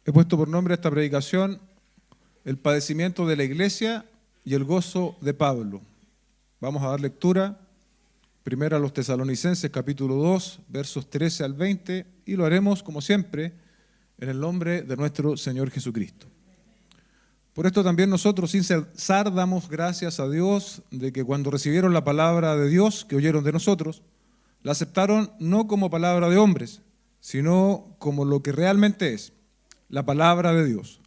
He puesto por nombre a esta predicación el padecimiento de la iglesia y el gozo de Pablo. Vamos a dar lectura primero a los Tesalonicenses capítulo 2, versos 13 al 20, y lo haremos como siempre en el nombre de nuestro Señor Jesucristo. Por esto también nosotros sin cesar damos gracias a Dios de que cuando recibieron la palabra de Dios que oyeron de nosotros, la aceptaron no como palabra de hombres, sino como lo que realmente es, la palabra de Dios,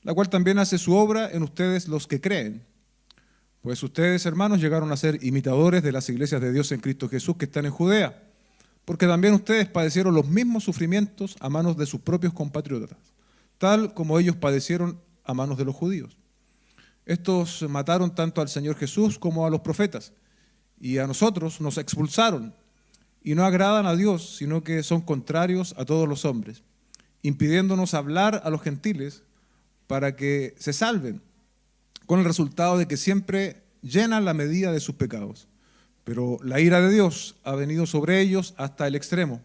la cual también hace su obra en ustedes los que creen. Pues ustedes, hermanos, llegaron a ser imitadores de las iglesias de Dios en Cristo Jesús que están en Judea, porque también ustedes padecieron los mismos sufrimientos a manos de sus propios compatriotas, tal como ellos padecieron a manos de los judíos. Estos mataron tanto al Señor Jesús como a los profetas, y a nosotros nos expulsaron, y no agradan a Dios, sino que son contrarios a todos los hombres, impidiéndonos hablar a los gentiles para que se salven, con el resultado de que siempre llenan la medida de sus pecados. Pero la ira de Dios ha venido sobre ellos hasta el extremo.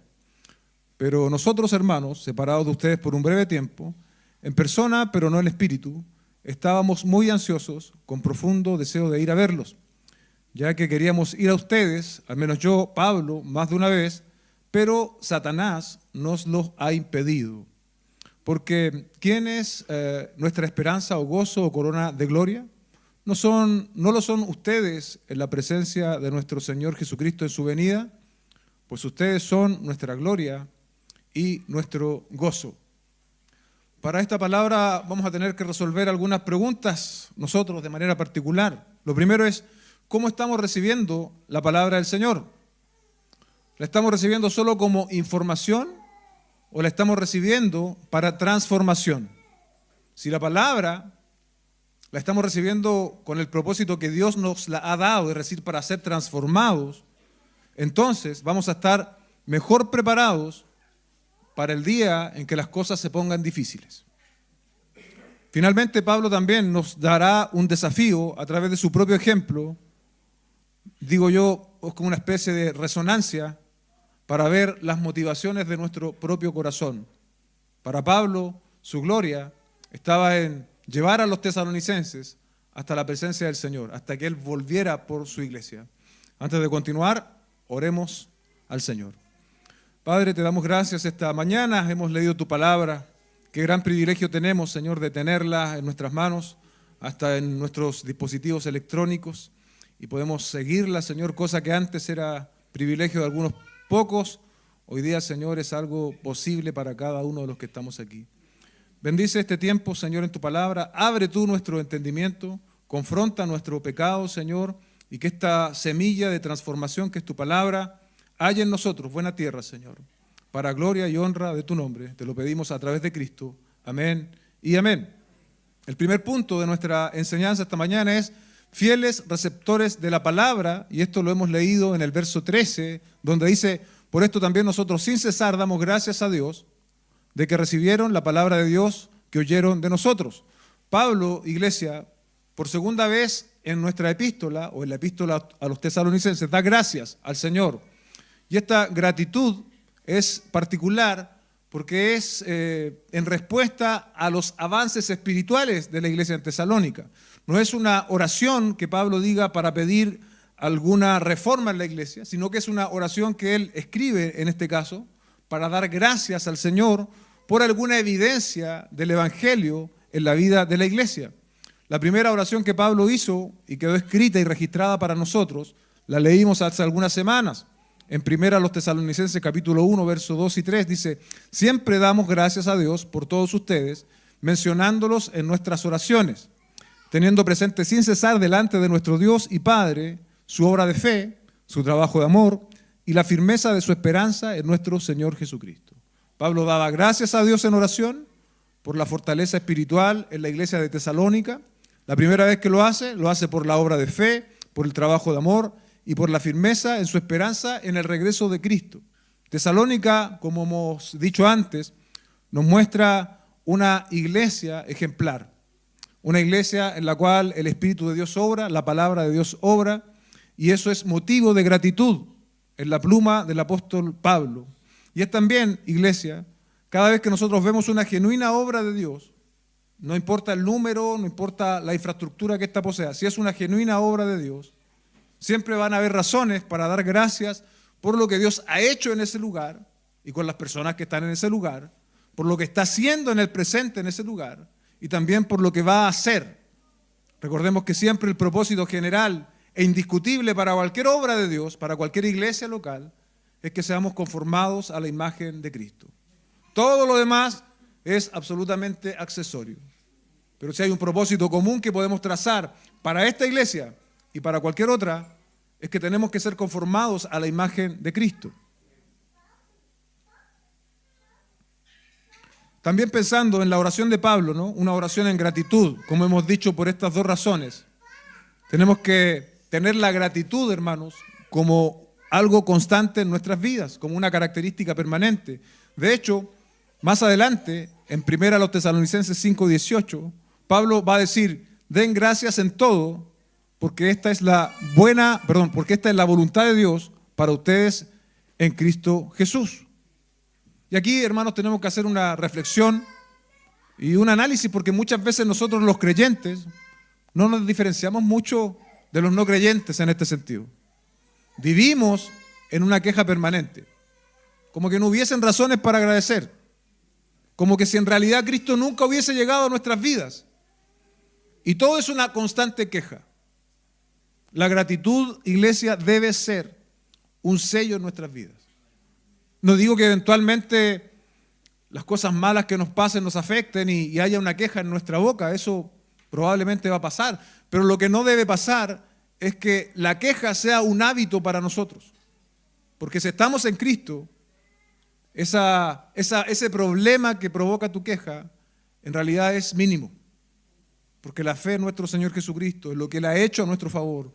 Pero nosotros, hermanos, separados de ustedes por un breve tiempo, en persona, pero no en espíritu, estábamos muy ansiosos, con profundo deseo de ir a verlos, ya que queríamos ir a ustedes, al menos yo, Pablo, más de una vez, pero Satanás nos lo ha impedido. Porque ¿quién es nuestra esperanza o gozo o corona de gloria? ¿No lo son ustedes en la presencia de nuestro Señor Jesucristo en su venida? Pues ustedes son nuestra gloria y nuestro gozo. Para esta palabra vamos a tener que resolver algunas preguntas nosotros de manera particular. Lo primero es, ¿cómo estamos recibiendo la palabra del Señor? ¿La estamos recibiendo solo como información o la estamos recibiendo para transformación? Si la palabra la estamos recibiendo con el propósito que Dios nos la ha dado, es decir, para ser transformados, entonces vamos a estar mejor preparados para el día en que las cosas se pongan difíciles. Finalmente, Pablo también nos dará un desafío a través de su propio ejemplo, digo yo, como una especie de resonancia para ver las motivaciones de nuestro propio corazón. Para Pablo, su gloria estaba en llevar a los tesalonicenses hasta la presencia del Señor, hasta que Él volviera por su iglesia. Antes de continuar, oremos al Señor. Padre, te damos gracias esta mañana, hemos leído tu palabra. Qué gran privilegio tenemos, Señor, de tenerla en nuestras manos, hasta en nuestros dispositivos electrónicos, y podemos seguirla, Señor, cosa que antes era privilegio de algunos pocos. Hoy día, Señor, es algo posible para cada uno de los que estamos aquí. Bendice este tiempo, Señor, en tu palabra. Abre tú nuestro entendimiento, confronta nuestro pecado, Señor, y que esta semilla de transformación que es tu palabra haya en nosotros buena tierra, Señor, para gloria y honra de tu nombre. Te lo pedimos a través de Cristo. Amén y amén. El primer punto de nuestra enseñanza esta mañana es fieles receptores de la palabra, y esto lo hemos leído en el verso 13, donde dice, por esto también nosotros sin cesar damos gracias a Dios de que recibieron la palabra de Dios que oyeron de nosotros. Pablo, iglesia, por segunda vez en nuestra epístola, o en la epístola a los tesalonicenses, da gracias al Señor. Y esta gratitud es particular porque es en respuesta a los avances espirituales de la iglesia en Tesalónica. No es una oración que Pablo diga para pedir alguna reforma en la iglesia, sino que es una oración que él escribe en este caso para dar gracias al Señor por alguna evidencia del Evangelio en la vida de la iglesia. La primera oración que Pablo hizo y quedó escrita y registrada para nosotros, la leímos hace algunas semanas. En primera los Tesalonicenses capítulo 1, versos 2 y 3 dice, siempre damos gracias a Dios por todos ustedes, mencionándolos en nuestras oraciones, teniendo presente sin cesar delante de nuestro Dios y Padre su obra de fe, su trabajo de amor y la firmeza de su esperanza en nuestro Señor Jesucristo. Pablo daba gracias a Dios en oración por la fortaleza espiritual en la iglesia de Tesalónica. La primera vez que lo hace por la obra de fe, por el trabajo de amor y por la firmeza en su esperanza en el regreso de Cristo. Tesalónica, como hemos dicho antes, nos muestra una iglesia ejemplar, una iglesia en la cual el Espíritu de Dios obra, la palabra de Dios obra, y eso es motivo de gratitud en la pluma del apóstol Pablo. Y es también, iglesia, Cada vez que nosotros vemos una genuina obra de Dios, no importa el número, no importa la infraestructura que ésta posea, si es una genuina obra de Dios, siempre van a haber razones para dar gracias por lo que Dios ha hecho en ese lugar y con las personas que están en ese lugar, por lo que está haciendo en el presente en ese lugar y también por lo que va a hacer. Recordemos que siempre el propósito general e indiscutible para cualquier obra de Dios, para cualquier iglesia local, es que seamos conformados a la imagen de Cristo. Todo lo demás es absolutamente accesorio. Pero si hay un propósito común que podemos trazar para esta iglesia y para cualquier otra, es que tenemos que ser conformados a la imagen de Cristo. También pensando en la oración de Pablo, ¿no? Una oración en gratitud, como hemos dicho, por estas dos razones. Tenemos que tener la gratitud, hermanos, como algo constante en nuestras vidas, como una característica permanente. De hecho, más adelante, en 1 Tesalonicenses 5:18, Pablo va a decir: den gracias en todo, porque esta es la voluntad de Dios para ustedes en Cristo Jesús. Y aquí, hermanos, tenemos que hacer una reflexión y un análisis, porque muchas veces nosotros los creyentes no nos diferenciamos mucho de los no creyentes en este sentido. Vivimos en una queja permanente, como que no hubiesen razones para agradecer, como que si en realidad Cristo nunca hubiese llegado a nuestras vidas. Y todo es una constante queja. La gratitud, iglesia, debe ser un sello en nuestras vidas. No digo que eventualmente las cosas malas que nos pasen nos afecten y haya una queja en nuestra boca, eso probablemente va a pasar, pero lo que no debe pasar es que la queja sea un hábito para nosotros, porque si estamos en Cristo, ese problema que provoca tu queja en realidad es mínimo, porque la fe en nuestro Señor Jesucristo, en lo que Él ha hecho a nuestro favor,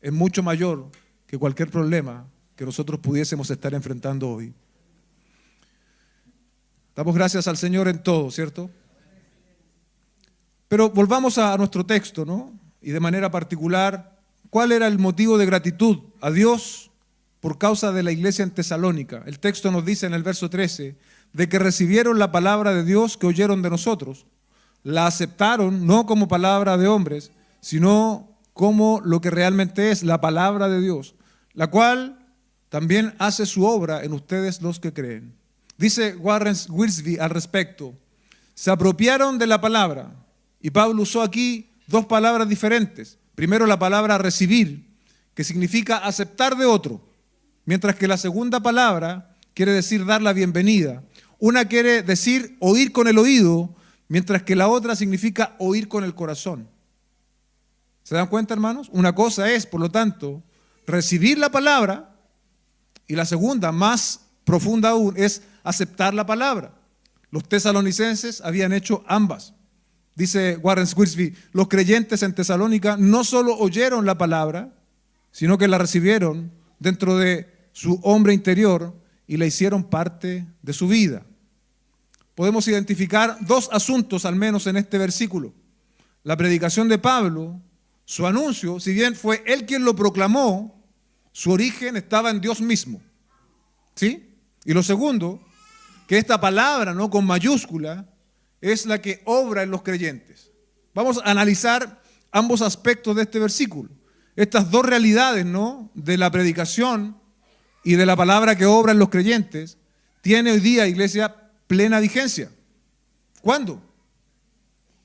es mucho mayor que cualquier problema que nosotros pudiésemos estar enfrentando hoy. Damos gracias al Señor en todo, ¿cierto? Pero volvamos a nuestro texto, ¿no? Y de manera particular, ¿cuál era el motivo de gratitud a Dios por causa de la iglesia en Tesalónica? El texto nos dice en el verso 13, de que recibieron la palabra de Dios que oyeron de nosotros, la aceptaron no como palabra de hombres, sino como lo que realmente es la palabra de Dios, la cual también hace su obra en ustedes los que creen. Dice Warren Wiersbe al respecto: se apropiaron de la palabra, y Pablo usó aquí dos palabras diferentes. Primero la palabra recibir, que significa aceptar de otro, mientras que la segunda palabra quiere decir dar la bienvenida. Una quiere decir oír con el oído, mientras que la otra significa oír con el corazón. ¿Se dan cuenta, hermanos? Una cosa es, por lo tanto, recibir la palabra, y la segunda, más profunda aún, es aceptar la palabra. Los tesalonicenses habían hecho ambas. Dice Warren Wiersbe, los creyentes en Tesalónica no solo oyeron la palabra, sino que la recibieron dentro de su hombre interior y la hicieron parte de su vida. Podemos identificar dos asuntos al menos en este versículo. La predicación de Pablo, su anuncio, si bien fue él quien lo proclamó, su origen estaba en Dios mismo. ¿Sí? Y lo segundo, que esta palabra, ¿no?, con mayúscula, es la que obra en los creyentes. Vamos a analizar ambos aspectos de este versículo. Estas dos realidades, ¿no?, de la predicación y de la palabra que obra en los creyentes, tiene hoy día, iglesia, plena vigencia. ¿Cuándo?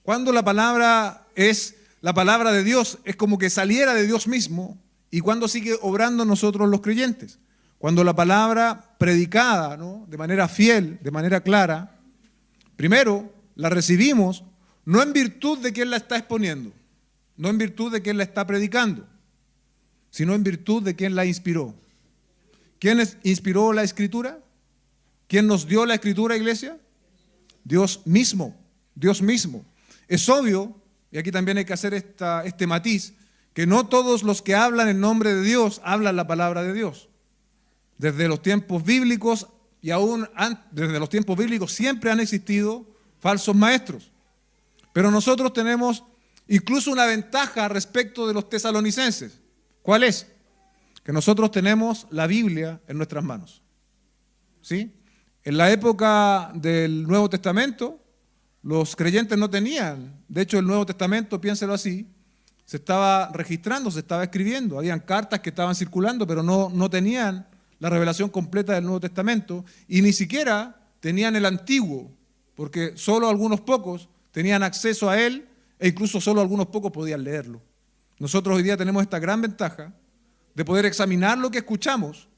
Cuando la palabra es la palabra de Dios, es como que saliera de Dios mismo, y cuando sigue obrando en nosotros los creyentes. Cuando la palabra predicada, ¿no?, de manera fiel, de manera clara, primero la recibimos no en virtud de quien la está exponiendo, no en virtud de quien la está predicando, sino en virtud de quien la inspiró. ¿Quién inspiró la Escritura? ¿Quién nos dio la Escritura, iglesia? Dios mismo, Dios mismo. Es obvio, y aquí también hay que hacer este matiz, que no todos los que hablan en nombre de Dios hablan la palabra de Dios. Desde los tiempos bíblicos y aún desde los tiempos bíblicos siempre han existido falsos maestros. Pero nosotros tenemos incluso una ventaja respecto de los tesalonicenses. ¿Cuál es? Que nosotros tenemos la Biblia en nuestras manos. ¿Sí? En la época del Nuevo Testamento, los creyentes no tenían, de hecho el Nuevo Testamento, piénselo así, se estaba registrando, se estaba escribiendo, habían cartas que estaban circulando, pero no tenían la revelación completa del Nuevo Testamento y ni siquiera tenían el Antiguo, porque solo algunos pocos tenían acceso a él e incluso solo algunos pocos podían leerlo. Nosotros hoy día tenemos esta gran ventaja de poder examinar lo que escuchamos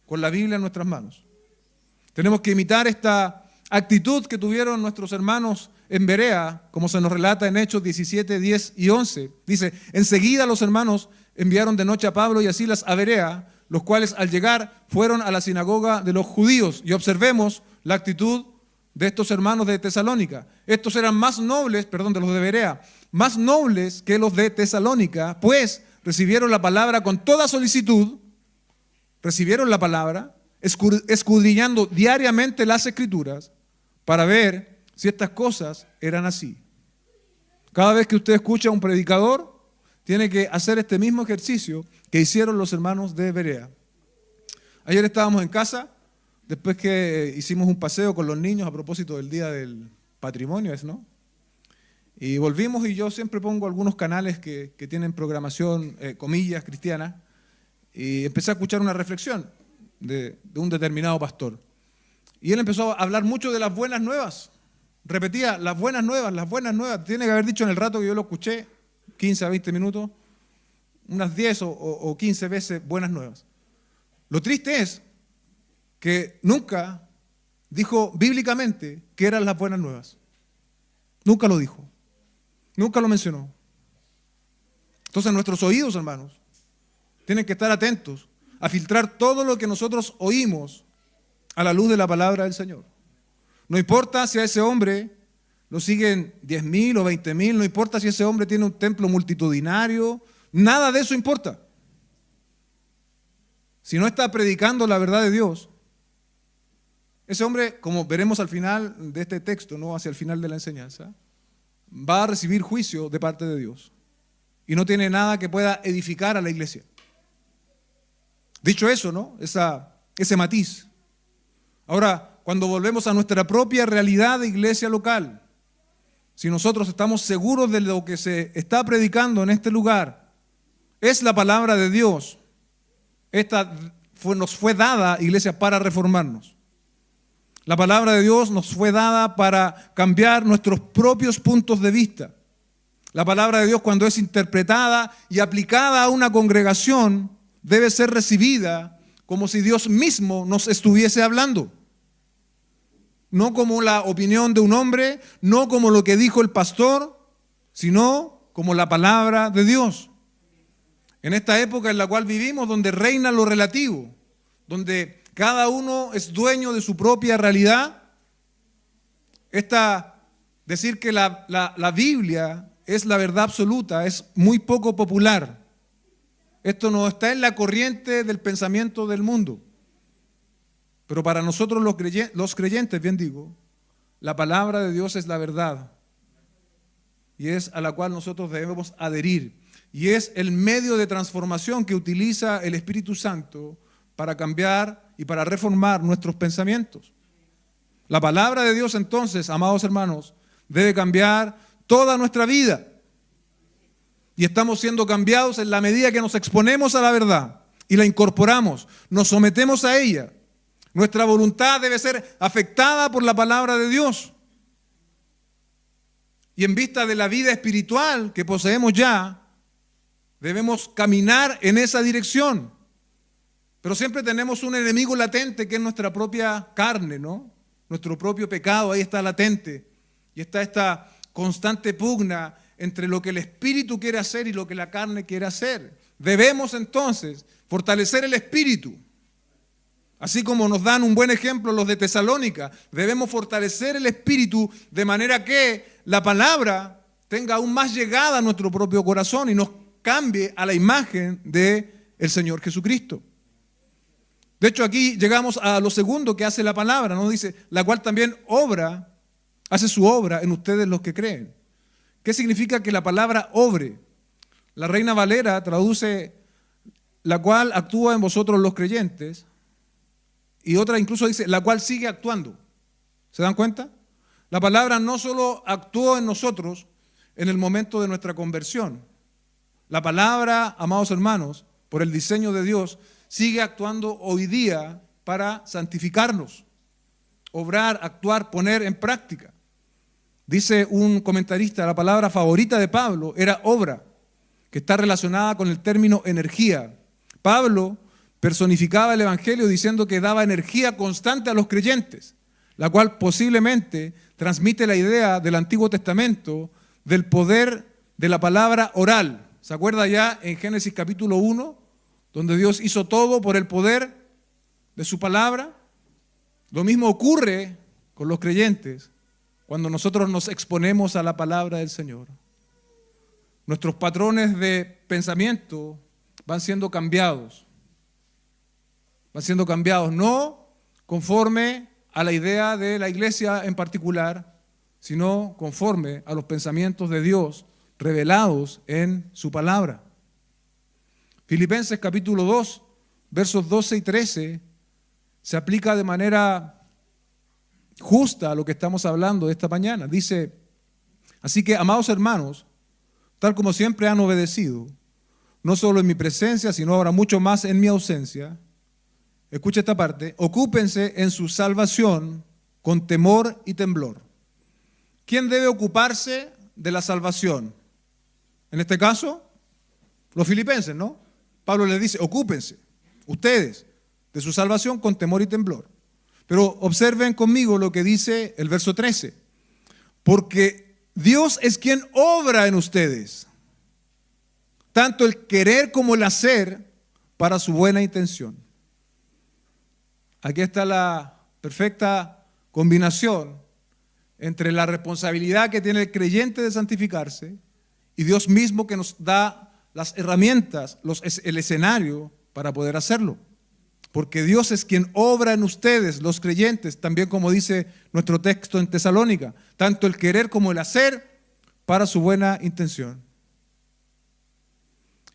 con la Biblia en nuestras manos. Tenemos que imitar esta actitud que tuvieron nuestros hermanos en Berea, como se nos relata en Hechos 17, 10 y 11. Dice, enseguida los hermanos enviaron de noche a Pablo y a Silas a Berea, los cuales al llegar fueron a la sinagoga de los judíos. Y observemos la actitud de estos hermanos de Tesalónica. Estos eran más nobles, de los de Berea, más nobles que los de Tesalónica, pues recibieron la palabra con toda solicitud, recibieron la palabra, escudriñando diariamente las Escrituras para ver si estas cosas eran así. Cada vez que usted escucha a un predicador, tiene que hacer este mismo ejercicio que hicieron los hermanos de Berea. Ayer estábamos en casa, después que hicimos un paseo con los niños a propósito del Día del Patrimonio, ¿no? Y volvimos y yo siempre pongo algunos canales que tienen programación, comillas, cristiana, y empecé a escuchar una reflexión de un determinado pastor. Y él empezó a hablar mucho de las buenas nuevas. Repetía, las buenas nuevas, las buenas nuevas. Tiene que haber dicho en el rato que yo lo escuché, 15 a 20 minutos, unas 10 o 15 veces buenas nuevas. Lo triste es que nunca dijo bíblicamente qué eran las buenas nuevas. Nunca lo dijo. Nunca lo mencionó. Entonces nuestros oídos, hermanos, tienen que estar atentos a filtrar todo lo que nosotros oímos a la luz de la palabra del Señor. No importa si a ese hombre lo siguen 10.000 o 20.000, no importa si ese hombre tiene un templo multitudinario, nada de eso importa. Si no está predicando la verdad de Dios, ese hombre, como veremos al final de este texto, ¿no? Hacia el final de la enseñanza, va a recibir juicio de parte de Dios y no tiene nada que pueda edificar a la iglesia. Dicho eso, ¿no? Ese matiz. Ahora, cuando volvemos a nuestra propia realidad de iglesia local, si nosotros estamos seguros de lo que se está predicando en este lugar, es la palabra de Dios. Nos fue dada, iglesia, para reformarnos. La palabra de Dios nos fue dada para cambiar nuestros propios puntos de vista. La palabra de Dios, cuando es interpretada y aplicada a una congregación, debe ser recibida como si Dios mismo nos estuviese hablando. No como la opinión de un hombre, no como lo que dijo el pastor, sino como la palabra de Dios. En esta época en la cual vivimos, donde reina lo relativo, donde cada uno es dueño de su propia realidad, decir que la Biblia es la verdad absoluta es muy poco popular. Esto no está en la corriente del pensamiento del mundo. Pero para nosotros los creyentes, bien digo, la palabra de Dios es la verdad y es a la cual nosotros debemos adherir. Y es el medio de transformación que utiliza el Espíritu Santo para cambiar y para reformar nuestros pensamientos. La palabra de Dios entonces, amados hermanos, debe cambiar toda nuestra vida. Y estamos siendo cambiados en la medida que nos exponemos a la verdad y la incorporamos, nos sometemos a ella. Nuestra voluntad debe ser afectada por la palabra de Dios. Y en vista de la vida espiritual que poseemos ya, debemos caminar en esa dirección. Pero siempre tenemos un enemigo latente que es nuestra propia carne, ¿no? Nuestro propio pecado, ahí está latente. Y está esta constante pugna entre lo que el Espíritu quiere hacer y lo que la carne quiere hacer. Debemos entonces fortalecer el Espíritu. Así como nos dan un buen ejemplo los de Tesalónica, debemos fortalecer el Espíritu de manera que la palabra tenga aún más llegada a nuestro propio corazón y nos cambie a la imagen del Señor Jesucristo. De hecho, aquí llegamos a lo segundo que hace la palabra, ¿no? Dice, la cual también hace su obra en ustedes los que creen. ¿Qué significa que la palabra obre? La Reina Valera traduce, la cual actúa en vosotros los creyentes. y otra incluso dice, la cual sigue actuando. ¿Se dan cuenta? La palabra no solo actuó en nosotros en el momento de nuestra conversión. La palabra, amados hermanos, por el diseño de Dios, sigue actuando hoy día para santificarnos, obrar, actuar, poner en práctica. Dice un comentarista, la palabra favorita de Pablo era obra, que está relacionada con el término energía. Pablo personificaba el Evangelio diciendo que daba energía constante a los creyentes, la cual posiblemente transmite la idea del Antiguo Testamento del poder de la palabra oral. ¿Se acuerda ya en Génesis capítulo 1, donde Dios hizo todo por el poder de su palabra? Lo mismo ocurre con los creyentes cuando nosotros nos exponemos a la palabra del Señor. Nuestros patrones de pensamiento van siendo cambiados. Van siendo cambiados, no conforme a la idea de la iglesia en particular, sino conforme a los pensamientos de Dios revelados en su palabra. Filipenses capítulo 2, versos 12 y 13, se aplica de manera justa a lo que estamos hablando esta mañana. Dice, así que, amados hermanos, tal como siempre han obedecido, no solo en mi presencia, sino ahora mucho más en mi ausencia, escucha esta parte, ocúpense en su salvación con temor y temblor. ¿Quién debe ocuparse de la salvación? En este caso, los filipenses, ¿no? Pablo les dice, ocúpense, ustedes, de su salvación con temor y temblor. Pero observen conmigo lo que dice el verso 13. Porque Dios es quien obra en ustedes, tanto el querer como el hacer para su buena intención. Aquí está la perfecta combinación entre la responsabilidad que tiene el creyente de santificarse y Dios mismo que nos da las herramientas, el escenario para poder hacerlo. Porque Dios es quien obra en ustedes, los creyentes, también como dice nuestro texto en Tesalónica, tanto el querer como el hacer para su buena intención.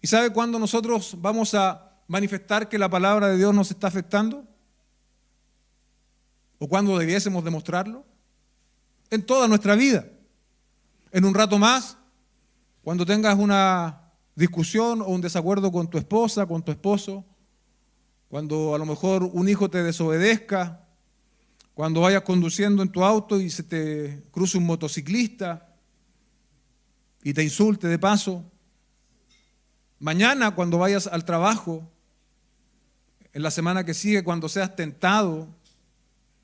¿Y sabe cuándo nosotros vamos a manifestar que la palabra de Dios nos está afectando? ¿O cuándo debiésemos demostrarlo? En toda nuestra vida. En un rato más, cuando tengas una discusión o un desacuerdo con tu esposa, con tu esposo, cuando a lo mejor un hijo te desobedezca, cuando vayas conduciendo en tu auto y se te cruce un motociclista y te insulte de paso, mañana cuando vayas al trabajo, en la semana que sigue, cuando seas tentado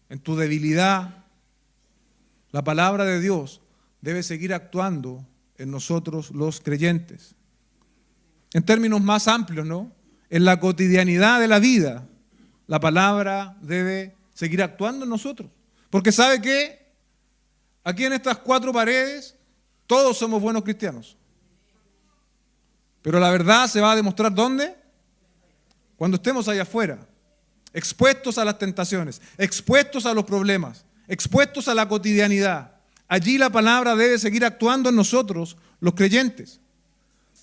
en tu debilidad, la palabra de Dios debe seguir actuando en nosotros los creyentes. En términos más amplios, ¿no? En la cotidianidad de la vida, la palabra debe seguir actuando en nosotros. Porque ¿sabe qué? Aquí en estas cuatro paredes, todos somos buenos cristianos. Pero la verdad se va a demostrar ¿dónde? Cuando estemos allá afuera, expuestos a las tentaciones, expuestos a los problemas, expuestos a la cotidianidad. Allí la palabra debe seguir actuando en nosotros, los creyentes.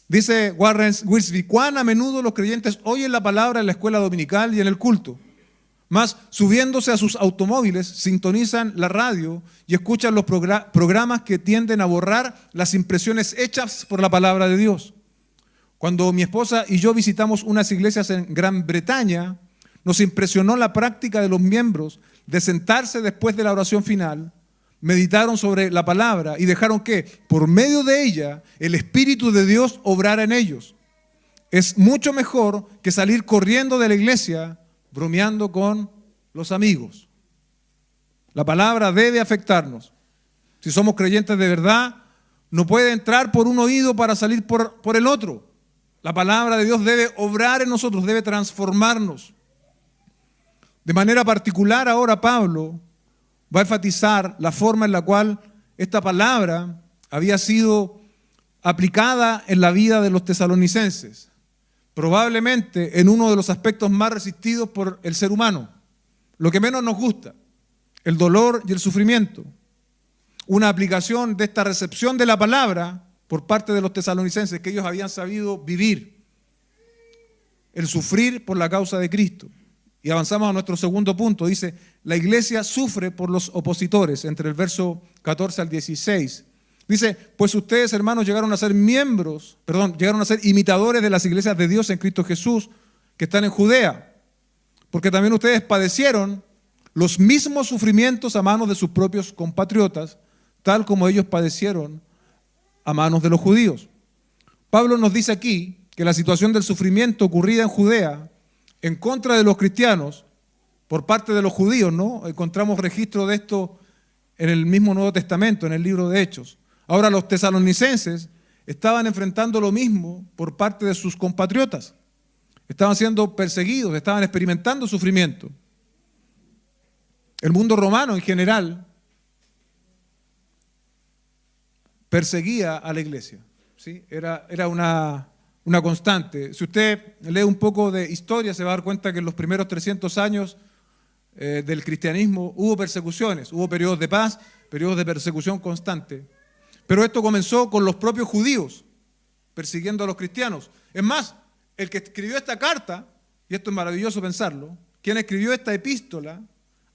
Dice Warren Wiersbe, cuán a menudo los creyentes oyen la palabra en la escuela dominical y en el culto, mas subiéndose a sus automóviles, sintonizan la radio y escuchan los programas que tienden a borrar las impresiones hechas por la palabra de Dios. Cuando mi esposa y yo visitamos unas iglesias en Gran Bretaña, nos impresionó la práctica de los miembros de sentarse después de la oración final, meditaron sobre la palabra y dejaron que, por medio de ella, el Espíritu de Dios obrara en ellos. Es mucho mejor que salir corriendo de la iglesia bromeando con los amigos. La palabra debe afectarnos. Si somos creyentes de verdad, no puede entrar por un oído para salir por el otro. La palabra de Dios debe obrar en nosotros, debe transformarnos. De manera particular ahora Pablo va a enfatizar la forma en la cual esta palabra había sido aplicada en la vida de los tesalonicenses, probablemente en uno de los aspectos más resistidos por el ser humano, lo que menos nos gusta, el dolor y el sufrimiento. Una aplicación de esta recepción de la palabra por parte de los tesalonicenses, que ellos habían sabido vivir, el sufrir por la causa de Cristo. Y avanzamos a nuestro segundo punto. Dice, la iglesia sufre por los opositores, entre el verso 14 al 16. Dice, pues ustedes, hermanos, llegaron a ser imitadores de las iglesias de Dios en Cristo Jesús, que están en Judea, porque también ustedes padecieron los mismos sufrimientos a manos de sus propios compatriotas, tal como ellos padecieron a manos de los judíos. Pablo nos dice aquí que la situación del sufrimiento ocurrida en Judea en contra de los cristianos por parte de los judíos, ¿no? Encontramos registro de esto en el mismo Nuevo Testamento, en el libro de Hechos. Ahora los tesalonicenses estaban enfrentando lo mismo por parte de sus compatriotas. Estaban siendo perseguidos, estaban experimentando sufrimiento. El mundo romano en general perseguía a la iglesia, ¿sí? Era una constante. Si usted lee un poco de historia, se va a dar cuenta que en los primeros 300 años del cristianismo hubo persecuciones, hubo periodos de paz, periodos de persecución constante. Pero esto comenzó con los propios judíos persiguiendo a los cristianos. Es más, el que escribió esta carta, y esto es maravilloso pensarlo, quien escribió esta epístola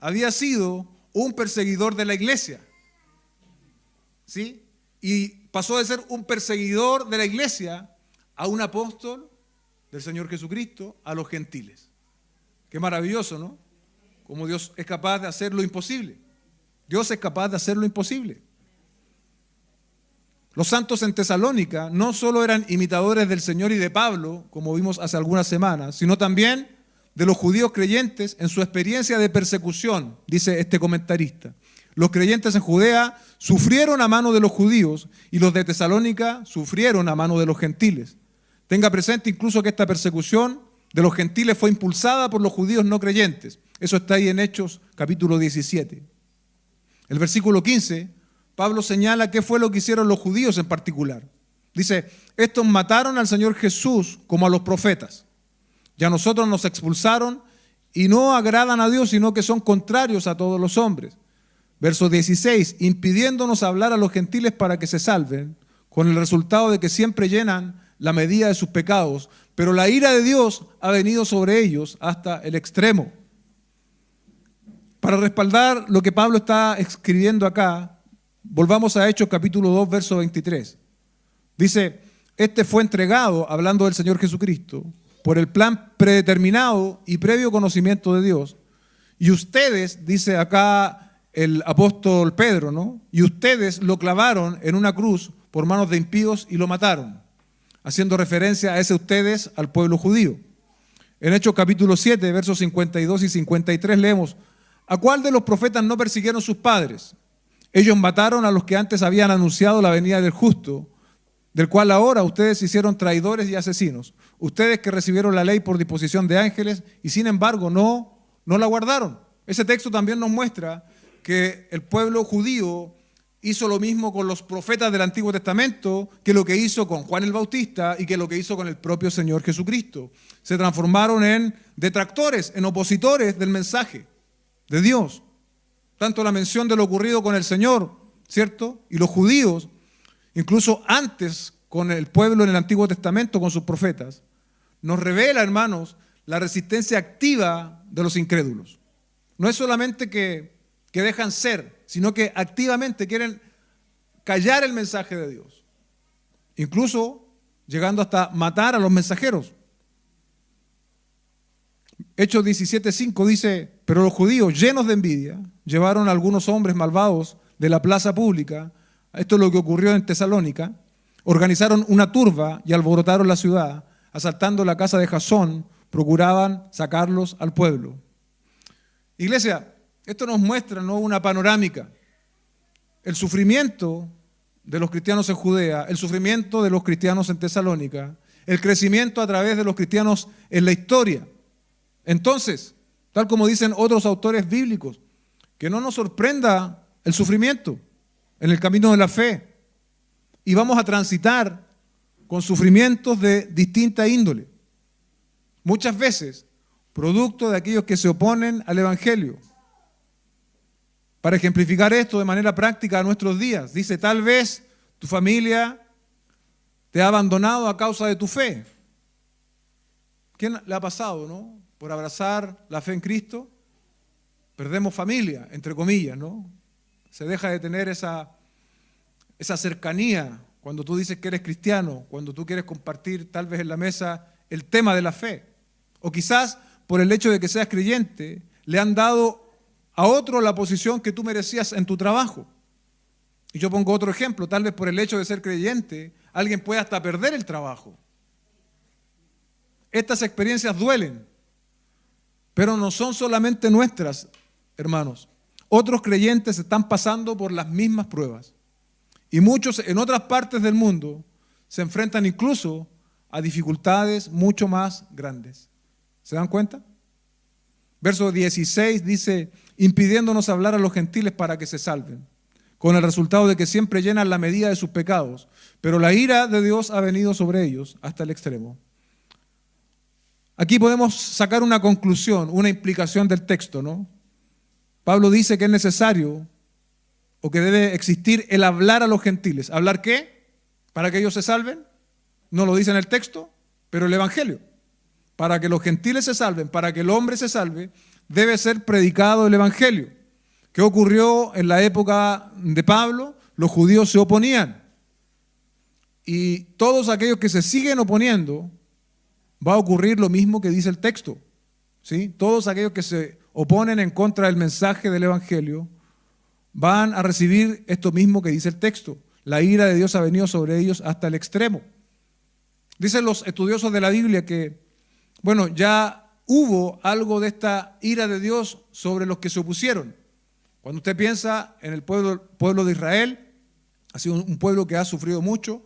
había sido un perseguidor de la iglesia, ¿sí? Y pasó de ser un perseguidor de la iglesia a un apóstol del Señor Jesucristo a los gentiles. Qué maravilloso, ¿no? Como Dios es capaz de hacer lo imposible. Dios es capaz de hacer lo imposible. Los santos en Tesalónica no solo eran imitadores del Señor y de Pablo, como vimos hace algunas semanas, sino también de los judíos creyentes en su experiencia de persecución, dice este comentarista. Los creyentes en Judea sufrieron a mano de los judíos y los de Tesalónica sufrieron a mano de los gentiles. Tenga presente incluso que esta persecución de los gentiles fue impulsada por los judíos no creyentes. Eso está ahí en Hechos capítulo 17. El versículo 15, Pablo señala qué fue lo que hicieron los judíos en particular. Dice, estos mataron al Señor Jesús como a los profetas. Y a nosotros nos expulsaron y no agradan a Dios, sino que son contrarios a todos los hombres. Verso 16, impidiéndonos hablar a los gentiles para que se salven, con el resultado de que siempre llenan la medida de sus pecados, pero la ira de Dios ha venido sobre ellos hasta el extremo. Para respaldar lo que Pablo está escribiendo acá, volvamos a Hechos capítulo 2, verso 23. Dice, este fue entregado, hablando del Señor Jesucristo, por el plan predeterminado y previo conocimiento de Dios. Y ustedes, dice acá el apóstol Pedro, ¿no? Y ustedes lo clavaron en una cruz por manos de impíos y lo mataron, haciendo referencia a ese ustedes al pueblo judío. En Hechos capítulo 7, versos 52 y 53 leemos, ¿a cuál de los profetas no persiguieron sus padres? Ellos mataron a los que antes habían anunciado la venida del justo, del cual ahora ustedes se hicieron traidores y asesinos. Ustedes que recibieron la ley por disposición de ángeles y sin embargo no la guardaron. Ese texto también nos muestra que el pueblo judío hizo lo mismo con los profetas del Antiguo Testamento que lo que hizo con Juan el Bautista y que lo que hizo con el propio Señor Jesucristo. Se transformaron en detractores, en opositores del mensaje de Dios. Tanto la mención de lo ocurrido con el Señor, ¿cierto? Y los judíos, incluso antes con el pueblo en el Antiguo Testamento, con sus profetas, nos revela, hermanos, la resistencia activa de los incrédulos. No es solamente que dejan ser, sino que activamente quieren callar el mensaje de Dios. Incluso llegando hasta matar a los mensajeros. Hechos 17:5 dice, pero los judíos, llenos de envidia, llevaron a algunos hombres malvados de la plaza pública, esto es lo que ocurrió en Tesalónica, organizaron una turba y alborotaron la ciudad, asaltando la casa de Jasón, procuraban sacarlos al pueblo. Iglesia, esto nos muestra, ¿no?, una panorámica. El sufrimiento de los cristianos en Judea, el sufrimiento de los cristianos en Tesalónica, el crecimiento a través de los cristianos en la historia. Entonces, tal como dicen otros autores bíblicos, que no nos sorprenda el sufrimiento en el camino de la fe. Y vamos a transitar con sufrimientos de distinta índole. Muchas veces, producto de aquellos que se oponen al Evangelio. Para ejemplificar esto de manera práctica a nuestros días, dice, tal vez tu familia te ha abandonado a causa de tu fe. ¿Quién le ha pasado, no? por abrazar la fe en Cristo, perdemos familia, entre comillas, ¿no? Se deja de tener esa cercanía cuando tú dices que eres cristiano, cuando tú quieres compartir tal vez en la mesa el tema de la fe. O quizás por el hecho de que seas creyente, le han dado a otro la posición que tú merecías en tu trabajo. Y yo pongo otro ejemplo, tal vez por el hecho de ser creyente, alguien puede hasta perder el trabajo. Estas experiencias duelen, pero no son solamente nuestras, hermanos. Otros creyentes están pasando por las mismas pruebas. Y muchos en otras partes del mundo se enfrentan incluso a dificultades mucho más grandes. ¿Se dan cuenta? Verso 16 dice, impidiéndonos hablar a los gentiles para que se salven, con el resultado de que siempre llenan la medida de sus pecados, pero la ira de Dios ha venido sobre ellos hasta el extremo. Aquí podemos sacar una conclusión, una implicación del texto, ¿no? Pablo dice que es necesario o que debe existir el hablar a los gentiles. ¿Hablar qué? ¿Para que ellos se salven? No lo dice en el texto, pero el evangelio. Para que los gentiles se salven, para que el hombre se salve, debe ser predicado el evangelio. ¿Qué ocurrió en la época de Pablo? Los judíos se oponían. Y todos aquellos que se siguen oponiendo, va a ocurrir lo mismo que dice el texto, ¿sí? Todos aquellos que se oponen en contra del mensaje del evangelio van a recibir esto mismo que dice el texto. La ira de Dios ha venido sobre ellos hasta el extremo. Dicen los estudiosos de la Biblia que, bueno, ya hubo algo de esta ira de Dios sobre los que se opusieron. Cuando usted piensa en el pueblo de Israel, ha sido un pueblo que ha sufrido mucho.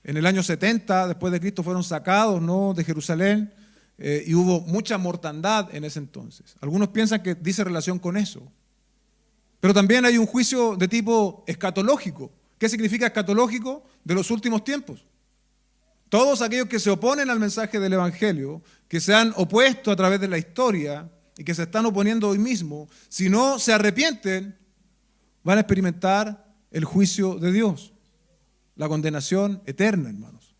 En el año 70, después de Cristo, fueron sacados, ¿no?, de Jerusalén y hubo mucha mortandad en ese entonces. Algunos piensan que dice relación con eso. Pero también hay un juicio de tipo escatológico. ¿Qué significa escatológico? De los últimos tiempos. Todos aquellos que se oponen al mensaje del evangelio, que se han opuesto a través de la historia y que se están oponiendo hoy mismo, si no se arrepienten, van a experimentar el juicio de Dios. La condenación eterna, hermanos.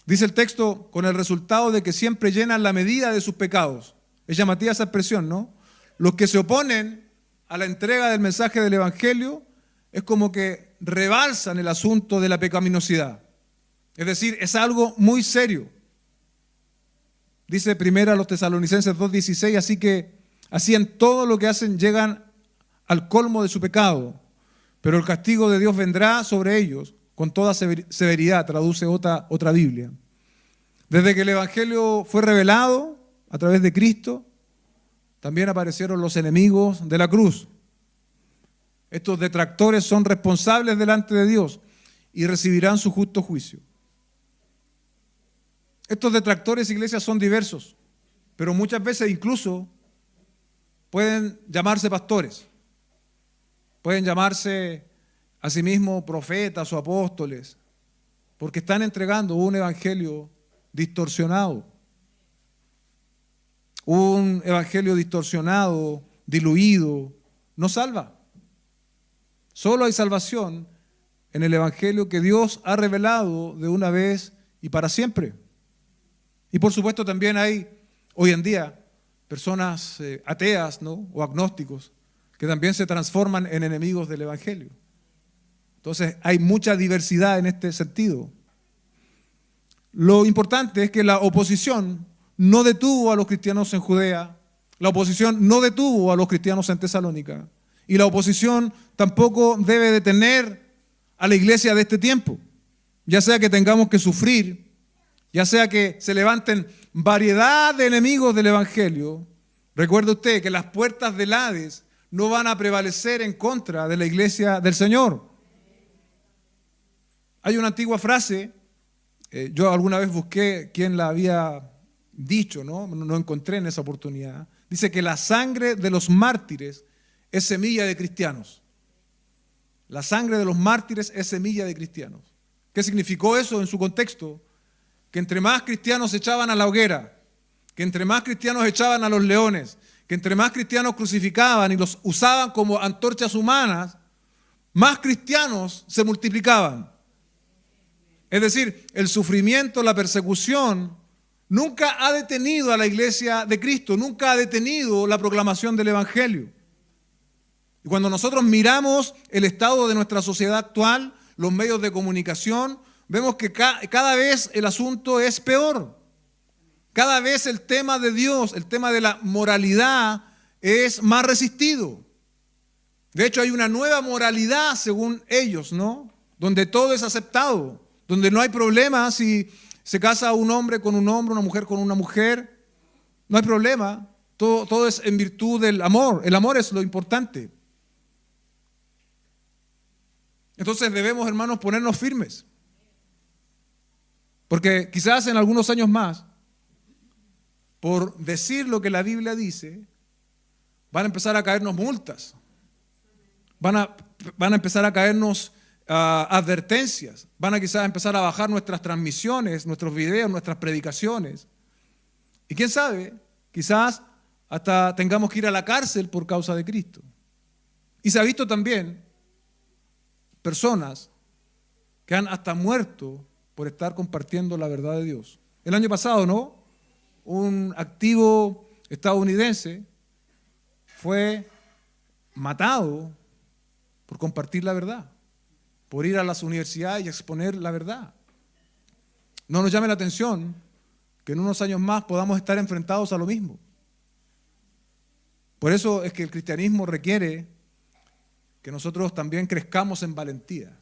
Dice el texto, con el resultado de que siempre llenan la medida de sus pecados. Es llamativa esa expresión, ¿no? Los que se oponen a la entrega del mensaje del evangelio es como que rebalsan el asunto de la pecaminosidad. Es decir, es algo muy serio. Dice primero a los Tesalonicenses 2:16, así en todo lo que hacen llegan al colmo de su pecado, pero el castigo de Dios vendrá sobre ellos con toda severidad, traduce otra Biblia. Desde que el evangelio fue revelado a través de Cristo, también aparecieron los enemigos de la cruz. Estos detractores son responsables delante de Dios y recibirán su justo juicio. Estos detractores, iglesias, son diversos, pero muchas veces incluso pueden llamarse pastores, pueden llamarse a sí mismos profetas o apóstoles, porque están entregando un evangelio distorsionado. Un evangelio distorsionado, diluido, no salva. Solo hay salvación en el evangelio que Dios ha revelado de una vez y para siempre. Y por supuesto también hay hoy en día personas ateas, ¿no?, o agnósticos que también se transforman en enemigos del evangelio. Entonces hay mucha diversidad en este sentido. Lo importante es que la oposición no detuvo a los cristianos en Judea, la oposición no detuvo a los cristianos en Tesalónica, y la oposición tampoco debe detener a la iglesia de este tiempo, ya sea que tengamos que sufrir, ya sea que se levanten variedad de enemigos del evangelio. Recuerde usted que las puertas del Hades no van a prevalecer en contra de la iglesia del Señor. Hay una antigua frase, yo alguna vez busqué quién la había dicho, no encontré en esa oportunidad. Dice que la sangre de los mártires es semilla de cristianos. La sangre de los mártires es semilla de cristianos. ¿Qué significó eso en su contexto? Que entre más cristianos se echaban a la hoguera, que entre más cristianos echaban a los leones, que entre más cristianos crucificaban y los usaban como antorchas humanas, más cristianos se multiplicaban. Es decir, el sufrimiento, la persecución, nunca ha detenido a la iglesia de Cristo, nunca ha detenido la proclamación del Evangelio. Y cuando nosotros miramos el estado de nuestra sociedad actual, los medios de comunicación, vemos que cada vez el asunto es peor. Cada vez el tema de Dios, el tema de la moralidad es más resistido. De hecho, hay una nueva moralidad según ellos, ¿no? Donde todo es aceptado, donde no hay problema si se casa un hombre con un hombre, una mujer con una mujer. No hay problema. Todo es en virtud del amor. El amor es lo importante. Entonces debemos, hermanos, ponernos firmes. Porque quizás en algunos años más, por decir lo que la Biblia dice, van a empezar a caernos multas. Van a empezar a caernos advertencias. Van a quizás empezar a bajar nuestras transmisiones, nuestros videos, nuestras predicaciones. Y quién sabe, quizás hasta tengamos que ir a la cárcel por causa de Cristo. Y se ha visto también personas que han hasta muerto por estar compartiendo la verdad de Dios. El año pasado, ¿no? Un activo estadounidense fue matado por compartir la verdad, por ir a las universidades y exponer la verdad. No nos llame la atención que en unos años más podamos estar enfrentados a lo mismo. Por eso es que el cristianismo requiere que nosotros también crezcamos en valentía,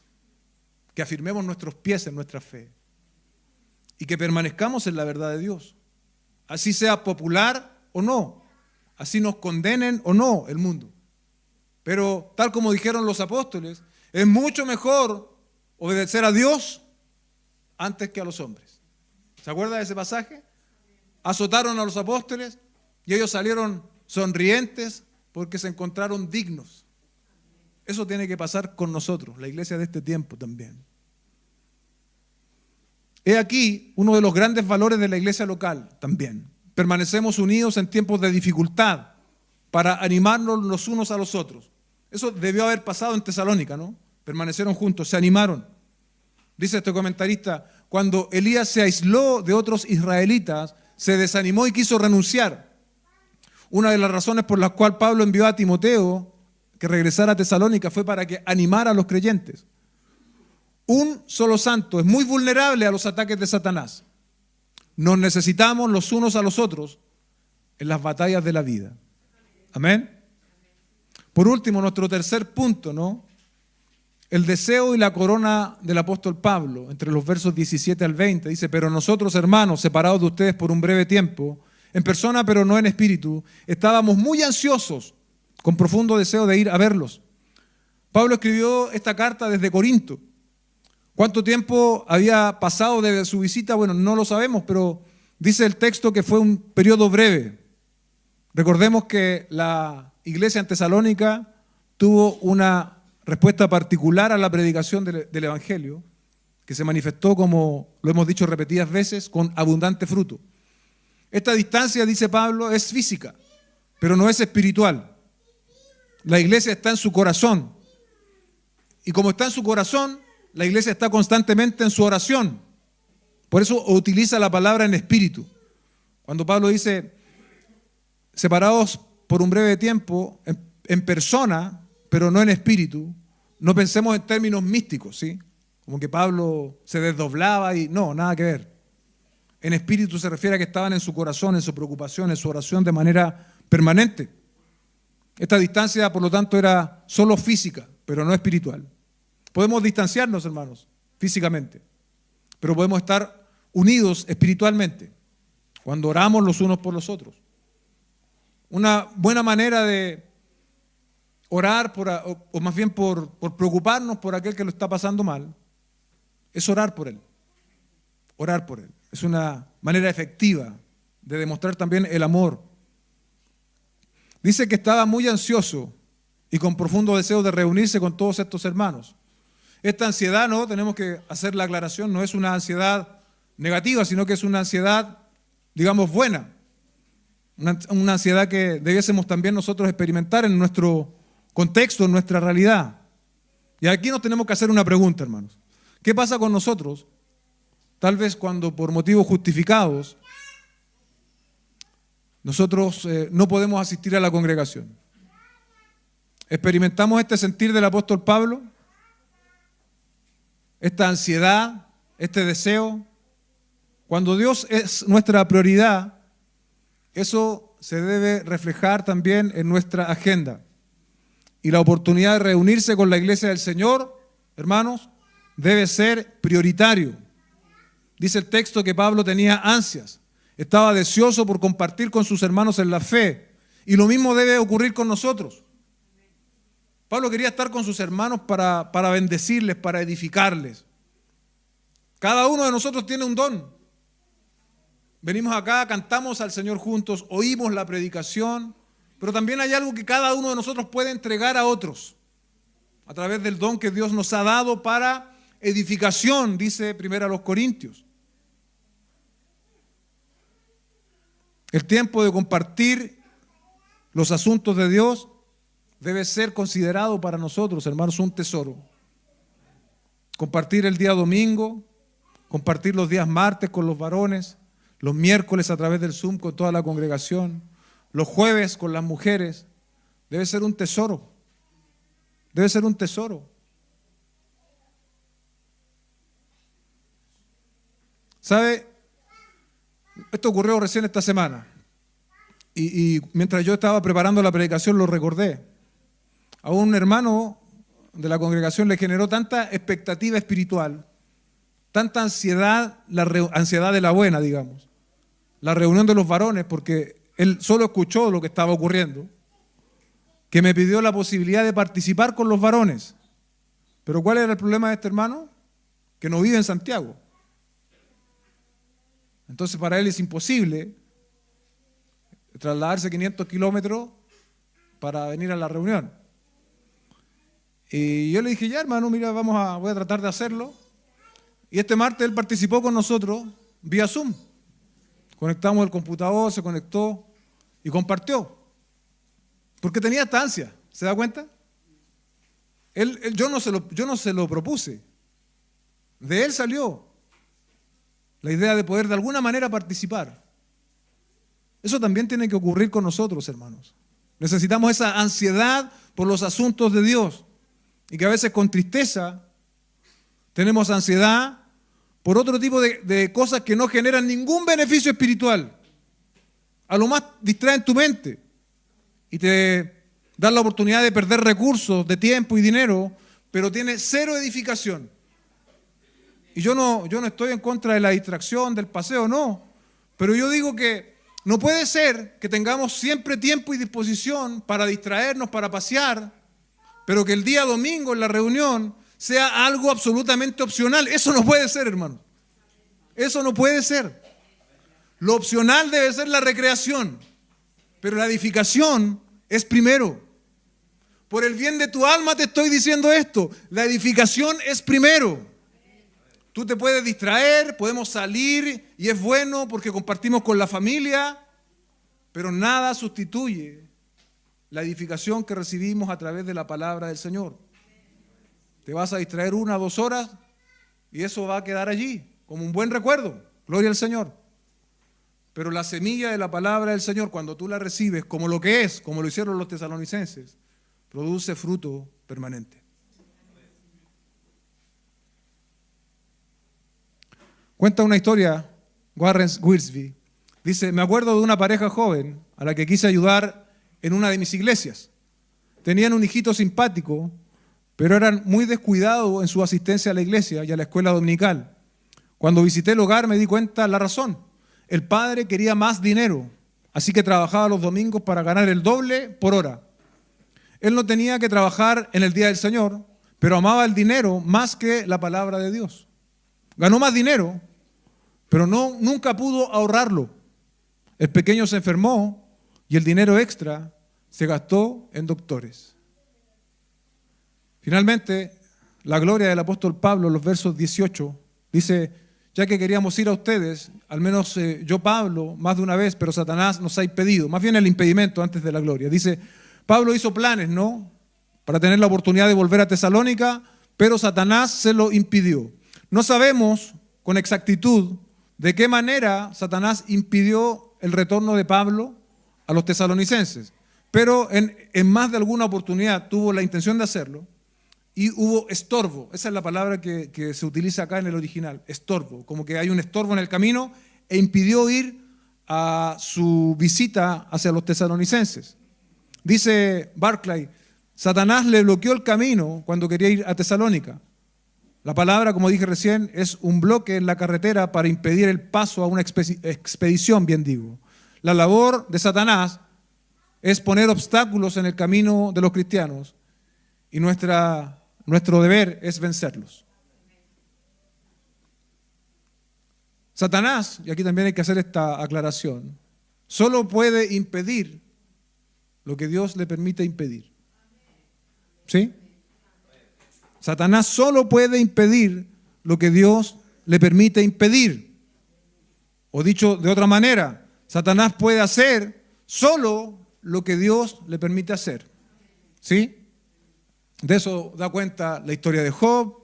que afirmemos nuestros pies en nuestra fe y que permanezcamos en la verdad de Dios. Así sea popular o no, así nos condenen o no el mundo. Pero tal como dijeron los apóstoles, es mucho mejor obedecer a Dios antes que a los hombres. ¿Se acuerda de ese pasaje? Azotaron a los apóstoles y ellos salieron sonrientes porque se encontraron dignos. Eso tiene que pasar con nosotros, la iglesia de este tiempo también. He aquí uno de los grandes valores de la iglesia local también. Permanecemos unidos en tiempos de dificultad para animarnos los unos a los otros. Eso debió haber pasado en Tesalónica, ¿no? Permanecieron juntos, se animaron. Dice este comentarista, cuando Elías se aisló de otros israelitas, se desanimó y quiso renunciar. Una de las razones por las cuales Pablo envió a Timoteo que regresara a Tesalónica fue para que animara a los creyentes. Un solo santo es muy vulnerable a los ataques de Satanás. Nos necesitamos los unos a los otros en las batallas de la vida. Amén. Por último, nuestro tercer punto, ¿no? El deseo y la corona del apóstol Pablo, entre los versos 17 al 20, dice, pero nosotros, hermanos, separados de ustedes por un breve tiempo, en persona pero no en espíritu, estábamos muy ansiosos, con profundo deseo de ir a verlos. Pablo escribió esta carta desde Corinto. ¿Cuánto tiempo había pasado desde su visita? Bueno, no lo sabemos, pero dice el texto que fue un periodo breve. Recordemos que la iglesia en Tesalónica tuvo una respuesta particular a la predicación del Evangelio, que se manifestó, como lo hemos dicho repetidas veces, con abundante fruto. Esta distancia, dice Pablo, es física, pero no es espiritual. La iglesia está en su corazón. Y como está en su corazón, la iglesia está constantemente en su oración. Por eso utiliza la palabra en espíritu. Cuando Pablo dice, separados por un breve tiempo, en persona, pero no en espíritu, no pensemos en términos místicos, ¿sí? Como que Pablo se desdoblaba y no, nada que ver. En espíritu se refiere a que estaban en su corazón, en su preocupación, en su oración de manera permanente. Esta distancia, por lo tanto, era solo física, pero no espiritual. Podemos distanciarnos, hermanos, físicamente, pero podemos estar unidos espiritualmente cuando oramos los unos por los otros. Una buena manera de orar, o más bien por preocuparnos por aquel que lo está pasando mal, es orar por él. Orar por él. Es una manera efectiva de demostrar también el amor. Dice que estaba muy ansioso y con profundo deseo de reunirse con todos estos hermanos. Esta ansiedad, no, tenemos que hacer la aclaración, no es una ansiedad negativa, sino que es una ansiedad, digamos, buena. Una ansiedad que debiésemos también nosotros experimentar en nuestro contexto, en nuestra realidad. Y aquí nos tenemos que hacer una pregunta, hermanos. ¿Qué pasa con nosotros tal vez cuando por motivos justificados nosotros no podemos asistir a la congregación. ¿Experimentamos este sentir del apóstol Pablo? Esta ansiedad, este deseo. Cuando Dios es nuestra prioridad, eso se debe reflejar también en nuestra agenda. Y la oportunidad de reunirse con la iglesia del Señor, hermanos, debe ser prioritario. Dice el texto que Pablo tenía ansias, estaba deseoso por compartir con sus hermanos en la fe. Y lo mismo debe ocurrir con nosotros. Pablo quería estar con sus hermanos para bendecirles, para edificarles. Cada uno de nosotros tiene un don. Venimos acá, cantamos al Señor juntos, oímos la predicación, pero también hay algo que cada uno de nosotros puede entregar a otros a través del don que Dios nos ha dado para edificación, dice 1 Corintios. El tiempo de compartir los asuntos de Dios debe ser considerado para nosotros, hermanos, un tesoro. Compartir el día domingo, compartir los días martes con los varones, los miércoles a través del Zoom con toda la congregación, los jueves con las mujeres, debe ser un tesoro. Debe ser un tesoro. ¿Sabe? Esto ocurrió recién esta semana. Y mientras yo estaba preparando la predicación lo recordé. A un hermano de la congregación le generó tanta expectativa espiritual, tanta ansiedad, ansiedad de la buena, digamos, la reunión de los varones, porque él solo escuchó lo que estaba ocurriendo, que me pidió la posibilidad de participar con los varones. Pero ¿cuál era el problema de este hermano? Que no vive en Santiago. Entonces para él es imposible trasladarse 500 kilómetros para venir a la reunión. Y yo le dije, ya hermano, mira, voy a tratar de hacerlo. Y este martes él participó con nosotros vía Zoom. Conectamos el computador, se conectó y compartió. Porque tenía esta ansia, ¿se da cuenta? Yo no se lo propuse. De él salió la idea de poder de alguna manera participar. Eso también tiene que ocurrir con nosotros, hermanos. Necesitamos esa ansiedad por los asuntos de Dios. Y que a veces con tristeza tenemos ansiedad por otro tipo de cosas que no generan ningún beneficio espiritual. A lo más distraen tu mente y te dan la oportunidad de perder recursos de tiempo y dinero, pero tiene cero edificación. Y yo no estoy en contra de la distracción, del paseo, no. Pero yo digo que no puede ser que tengamos siempre tiempo y disposición para distraernos, para pasear, pero que el día domingo en la reunión sea algo absolutamente opcional. Eso no puede ser, hermano. Eso no puede ser. Lo opcional debe ser la recreación, pero la edificación es primero. Por el bien de tu alma te estoy diciendo esto. La edificación es primero. Tú te puedes distraer, podemos salir y es bueno porque compartimos con la familia, pero nada sustituye la edificación que recibimos a través de la palabra del Señor. Te vas a distraer 1 o 2 horas y eso va a quedar allí como un buen recuerdo. Gloria al Señor. Pero la semilla de la palabra del Señor, cuando tú la recibes como lo que es, como lo hicieron los tesalonicenses, produce fruto permanente. Cuenta una historia, Warren Wiersbe. Dice, me acuerdo de una pareja joven a la que quise ayudar en una de mis iglesias. Tenían un hijito simpático, pero eran muy descuidados en su asistencia a la iglesia y a la escuela dominical. Cuando visité el hogar me di cuenta la razón. El padre quería más dinero, así que trabajaba los domingos para ganar el doble por hora. Él no tenía que trabajar en el día del Señor, pero amaba el dinero más que la palabra de Dios. Ganó más dinero, pero nunca pudo ahorrarlo. El pequeño se enfermó y el dinero extra se gastó en doctores. Finalmente, la gloria del apóstol Pablo, los versos 18, dice, ya que queríamos ir a ustedes, al menos yo Pablo, más de una vez, pero Satanás nos ha impedido, más bien el impedimento antes de la gloria. Dice, Pablo hizo planes, ¿no?, para tener la oportunidad de volver a Tesalónica, pero Satanás se lo impidió. No sabemos con exactitud de qué manera Satanás impidió el retorno de Pablo a los tesalonicenses. Pero en más de alguna oportunidad tuvo la intención de hacerlo y hubo estorbo. Esa es la palabra que se utiliza acá en el original, estorbo. Como que hay un estorbo en el camino e impidió ir a su visita hacia los tesalonicenses. Dice Barclay, Satanás le bloqueó el camino cuando quería ir a Tesalónica. La palabra, como dije recién, es un bloque en la carretera para impedir el paso a una expedición, bien digo. La labor de Satanás es poner obstáculos en el camino de los cristianos y nuestro deber es vencerlos. Satanás, y aquí también hay que hacer esta aclaración, solo puede impedir lo que Dios le permite impedir. ¿Sí? Satanás solo puede impedir lo que Dios le permite impedir. O dicho de otra manera, Satanás puede hacer solo lo que Dios le permite hacer. ¿Sí? De eso da cuenta la historia de Job,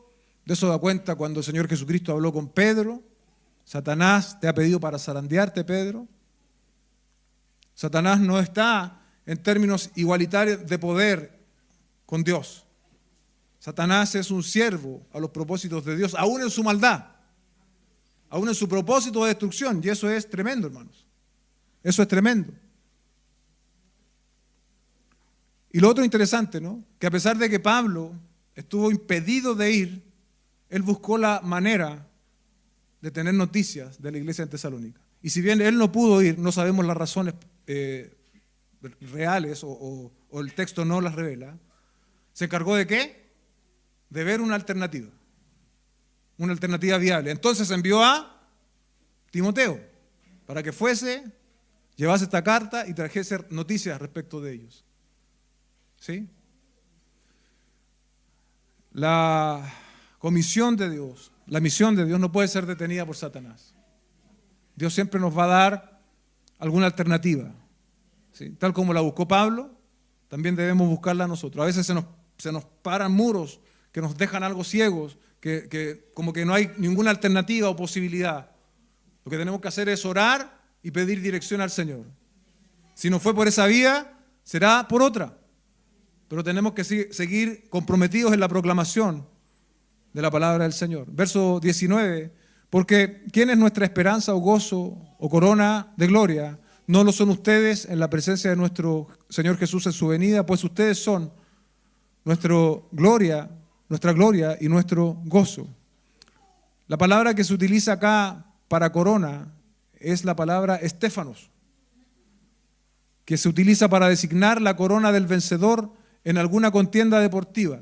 de eso da cuenta cuando el Señor Jesucristo habló con Pedro. Satanás te ha pedido para zarandearte, Pedro. Satanás no está en términos igualitarios de poder con Dios. Satanás es un siervo a los propósitos de Dios, aún en su maldad, aún en su propósito de destrucción. Y eso es tremendo, hermanos. Eso es tremendo. Y lo otro interesante, ¿no? Que a pesar de que Pablo estuvo impedido de ir, él buscó la manera de tener noticias de la iglesia en Tesalónica. Y si bien él no pudo ir, no sabemos las razones reales o el texto no las revela, ¿se encargó de qué? De ver una alternativa viable. Entonces envió a Timoteo para que fuese, llevase esta carta y trajese noticias respecto de ellos. ¿Sí? La comisión de Dios, la misión de Dios no puede ser detenida por Satanás. Dios siempre nos va a dar alguna alternativa. ¿Sí? Tal como la buscó Pablo, también debemos buscarla nosotros. A veces se nos paran muros que nos dejan algo ciegos, que como que no hay ninguna alternativa o posibilidad. Lo que tenemos que hacer es orar y pedir dirección al Señor. Si no fue por esa vía, será por otra. Pero tenemos que seguir comprometidos en la proclamación de la palabra del Señor. Verso 19, porque ¿quién es nuestra esperanza o gozo o corona de gloria? No lo son ustedes en la presencia de nuestro Señor Jesús en su venida, pues ustedes son nuestra gloria y nuestro gozo. La palabra que se utiliza acá para corona es la palabra estéfanos, que se utiliza para designar la corona del vencedor en alguna contienda deportiva.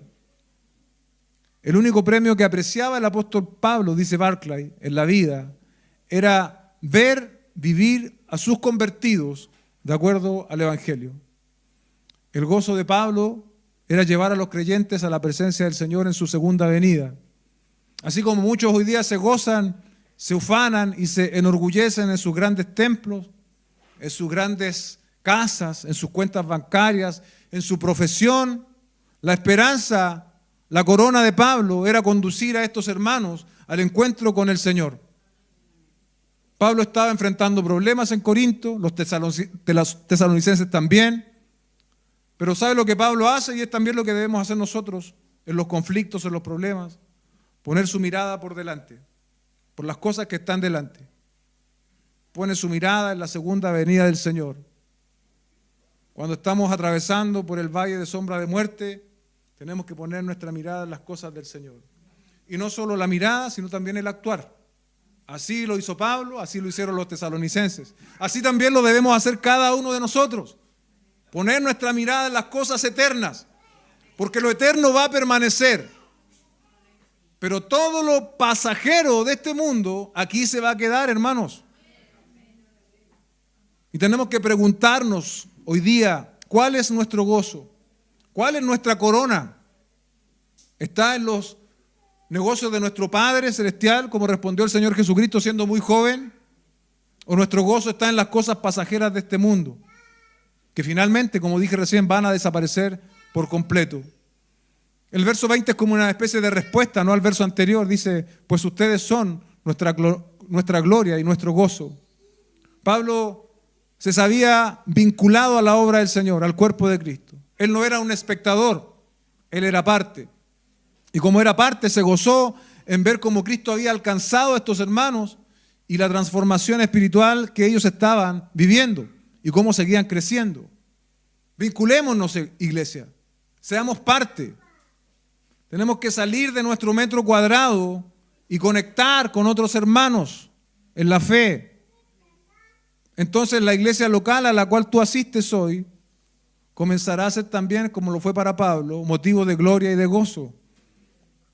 El único premio que apreciaba el apóstol Pablo, dice Barclay, en la vida, era ver vivir a sus convertidos de acuerdo al Evangelio. El gozo de Pablo era llevar a los creyentes a la presencia del Señor en su segunda venida. Así como muchos hoy día se gozan, se ufanan y se enorgullecen en sus grandes templos, en sus grandes casas, en sus cuentas bancarias, en su profesión, la esperanza, la corona de Pablo era conducir a estos hermanos al encuentro con el Señor. Pablo estaba enfrentando problemas en Corinto, los tesalonicenses también. Pero ¿sabe lo que Pablo hace? Y es también lo que debemos hacer nosotros en los conflictos, en los problemas. Poner su mirada por delante, por las cosas que están delante. Pone su mirada en la segunda venida del Señor. Cuando estamos atravesando por el valle de sombra de muerte, tenemos que poner nuestra mirada en las cosas del Señor. Y no solo la mirada, sino también el actuar. Así lo hizo Pablo, así lo hicieron los tesalonicenses. Así también lo debemos hacer cada uno de nosotros. Poner nuestra mirada en las cosas eternas, porque lo eterno va a permanecer. Pero todo lo pasajero de este mundo aquí se va a quedar, hermanos. Y tenemos que preguntarnos hoy día, ¿cuál es nuestro gozo? ¿Cuál es nuestra corona? ¿Está en los negocios de nuestro Padre Celestial, como respondió el Señor Jesucristo siendo muy joven? ¿O nuestro gozo está en las cosas pasajeras de este mundo, que finalmente, como dije recién, van a desaparecer por completo? El verso 20 es como una especie de respuesta, ¿no?, al verso anterior. Dice, pues ustedes son nuestra gloria y nuestro gozo. Pablo se sabía vinculado a la obra del Señor, al cuerpo de Cristo. Él no era un espectador, él era parte. Y como era parte, se gozó en ver cómo Cristo había alcanzado a estos hermanos y la transformación espiritual que ellos estaban viviendo y cómo seguían creciendo. Vinculémonos, iglesia, seamos parte. Tenemos que salir de nuestro metro cuadrado y conectar con otros hermanos en la fe. Entonces la iglesia local a la cual tú asistes hoy comenzará a ser también, como lo fue para Pablo, motivo de gloria y de gozo,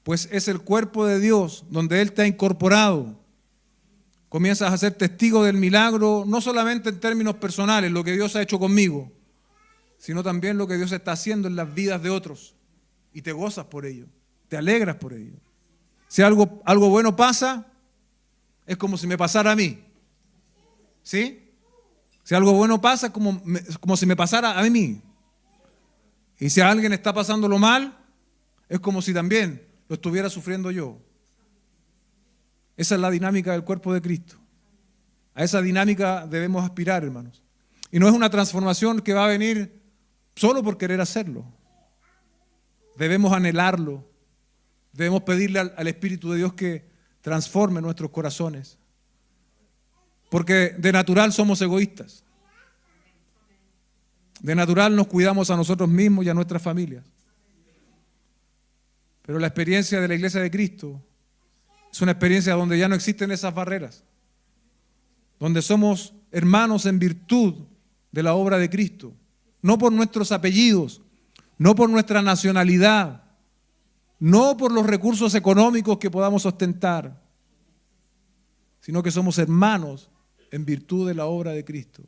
pues es el cuerpo de Dios donde Él te ha incorporado. Comienzas a ser testigo del milagro, no solamente en términos personales, lo que Dios ha hecho conmigo, sino también lo que Dios está haciendo en las vidas de otros. Y te gozas por ello, te alegras por ello. Si algo bueno pasa, es como si me pasara a mí. ¿Sí? Si algo bueno pasa, es como si me pasara a mí. Y si a alguien está pasándolo mal, es como si también lo estuviera sufriendo yo. Esa es la dinámica del cuerpo de Cristo. A esa dinámica debemos aspirar, hermanos. Y no es una transformación que va a venir solo por querer hacerlo. Debemos anhelarlo. Debemos pedirle al Espíritu de Dios que transforme nuestros corazones. Porque de natural somos egoístas. De natural nos cuidamos a nosotros mismos y a nuestras familias. Pero la experiencia de la Iglesia de Cristo es una experiencia donde ya no existen esas barreras. Donde somos hermanos en virtud de la obra de Cristo. No por nuestros apellidos, no por nuestra nacionalidad, no por los recursos económicos que podamos ostentar, sino que somos hermanos en virtud de la obra de Cristo.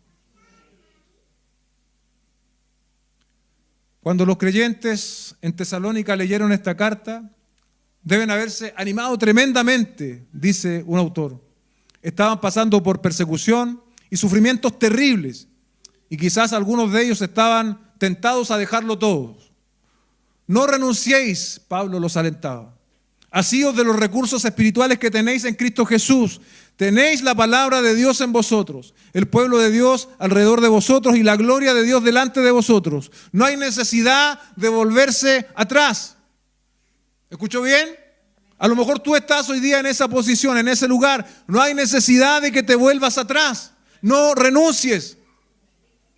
Cuando los creyentes en Tesalónica leyeron esta carta, deben haberse animado tremendamente, dice un autor. Estaban pasando por persecución y sufrimientos terribles, y quizás algunos de ellos estaban tentados a dejarlo todo. No renunciéis, Pablo los alentaba. Asíos de los recursos espirituales que tenéis en Cristo Jesús. Tenéis la palabra de Dios en vosotros, el pueblo de Dios alrededor de vosotros y la gloria de Dios delante de vosotros. No hay necesidad de volverse atrás. ¿Escuchó bien? A lo mejor tú estás hoy día en esa posición, en ese lugar. No hay necesidad de que te vuelvas atrás. No renuncies.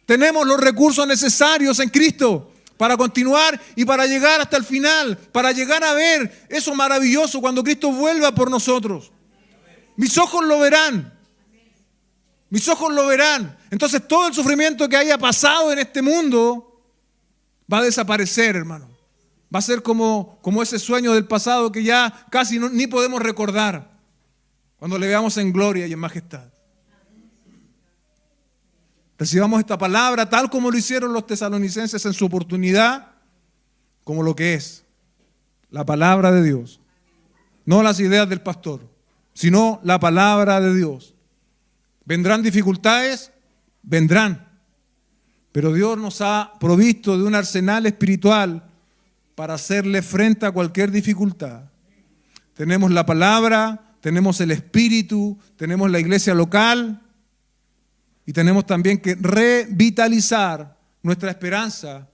Tenemos los recursos necesarios en Cristo para continuar y para llegar hasta el final, para llegar a ver eso maravilloso cuando Cristo vuelva por nosotros. Mis ojos lo verán. Mis ojos lo verán. Entonces todo el sufrimiento que haya pasado en este mundo va a desaparecer, hermano. Va a ser como ese sueño del pasado que ya casi ni podemos recordar cuando le veamos en gloria y en majestad. Recibamos esta palabra tal como lo hicieron los tesalonicenses en su oportunidad, como lo que es la palabra de Dios. No las ideas del pastor, sino la palabra de Dios. ¿Vendrán dificultades? Vendrán. Pero Dios nos ha provisto de un arsenal espiritual para hacerle frente a cualquier dificultad. Tenemos la palabra, tenemos el Espíritu, tenemos la iglesia local y tenemos también que revitalizar nuestra esperanza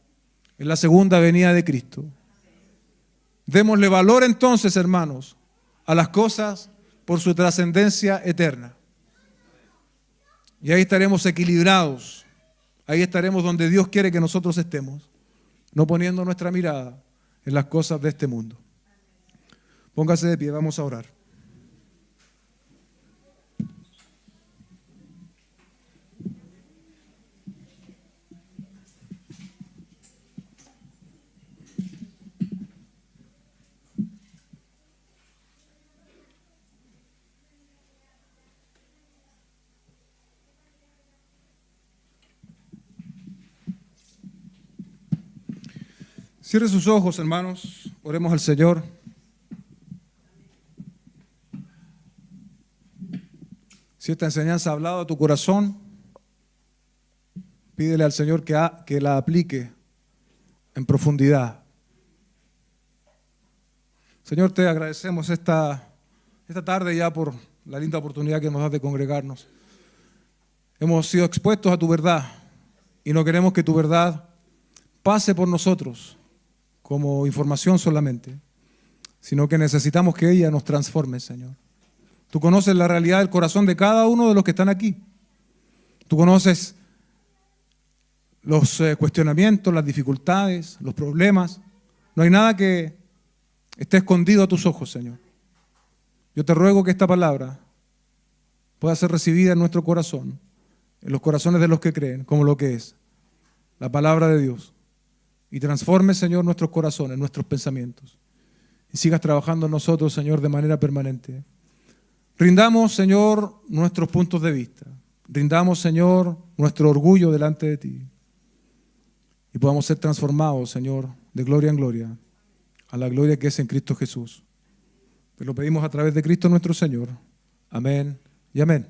en la segunda venida de Cristo. Démosle valor entonces, hermanos, a las cosas por su trascendencia eterna. Y ahí estaremos equilibrados, ahí estaremos donde Dios quiere que nosotros estemos, no poniendo nuestra mirada en las cosas de este mundo. Póngase de pie, vamos a orar. Cierre sus ojos, hermanos, oremos al Señor. Si esta enseñanza ha hablado a tu corazón, pídele al Señor que la aplique en profundidad. Señor, te agradecemos esta tarde ya por la linda oportunidad que nos das de congregarnos. Hemos sido expuestos a tu verdad y no queremos que tu verdad pase por nosotros como información solamente, sino que necesitamos que ella nos transforme, Señor. Tú conoces la realidad del corazón de cada uno de los que están aquí. Tú conoces los cuestionamientos, las dificultades, los problemas. No hay nada que esté escondido a tus ojos, Señor. Yo te ruego que esta palabra pueda ser recibida en nuestro corazón, en los corazones de los que creen, como lo que es la palabra de Dios. Y transforme, Señor, nuestros corazones, nuestros pensamientos. Y sigas trabajando en nosotros, Señor, de manera permanente. Rindamos, Señor, nuestros puntos de vista. Rindamos, Señor, nuestro orgullo delante de ti. Y podamos ser transformados, Señor, de gloria en gloria, a la gloria que es en Cristo Jesús. Te lo pedimos a través de Cristo nuestro Señor. Amén y amén.